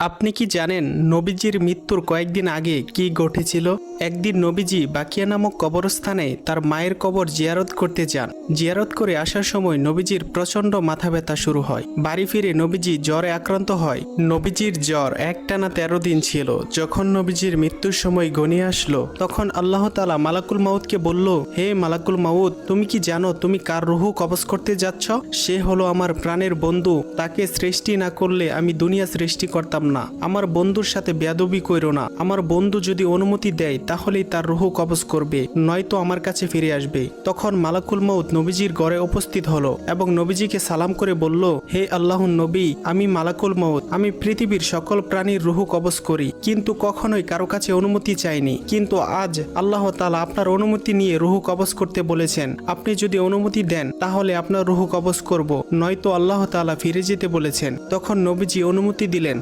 আপনি কি জানেন নবীজির মৃত্যুর কয়েকদিন আগে কি ঘটেছিল? একদিন নবীজি বাকিয়া নামক কবরস্থানে তার মায়ের কবর জিয়ারত করতে যান। জিয়ারত করে আসার সময় নবীজির প্রচণ্ড মাথা ব্যথা শুরু হয়। বাড়ি ফিরে নবীজি জ্বরে আক্রান্ত হয়। নবীজির জ্বর একটানা 13 দিন ছিল। যখন নবীজির মৃত্যুর সময় ঘনিয়ে আসলো, তখন আল্লাহ তাআলা মালাকুল মাউতকে বলল, হে মালাকুল মাউত, তুমি কি জানো তুমি কার রুহ কবজ করতে যাচ্ছ? সে হলো আমার প্রাণের বন্ধু। তাকে সৃষ্টি না করলে আমি দুনিয়া সৃষ্টি করতাম না। আমার বন্ধুর সাথে বেয়াদবি কইরো না। আমার বন্ধু যদি অনুমতি দেয় তাহলেই তার রুহ কবজ করবে, নয়তো আমার কাছে ফিরে আসবে। তখন মালাকুল মাউত নবীজির ঘরে উপস্থিত হলো এবং নবীজিকে সালাম করে বলল, হে আল্লাহর নবী, আমি মালাকুল মাউত। আমি পৃথিবীর সকল প্রাণীর রুহ কবজ করি, কিন্তু কখনোই কারো কাছে অনুমতি চাইনি। কিন্তু আজ আল্লাহ তাআলা আপনার অনুমতি নিয়ে রুহ কবজ করতে বলেছেন। আপনি যদি অনুমতি দেন তাহলে আপনার রুহ কবজ করব, নয়তো আল্লাহ তাআলা ফিরে যেতে বলেছেন। তখন নবীজি অনুমতি দিলেন।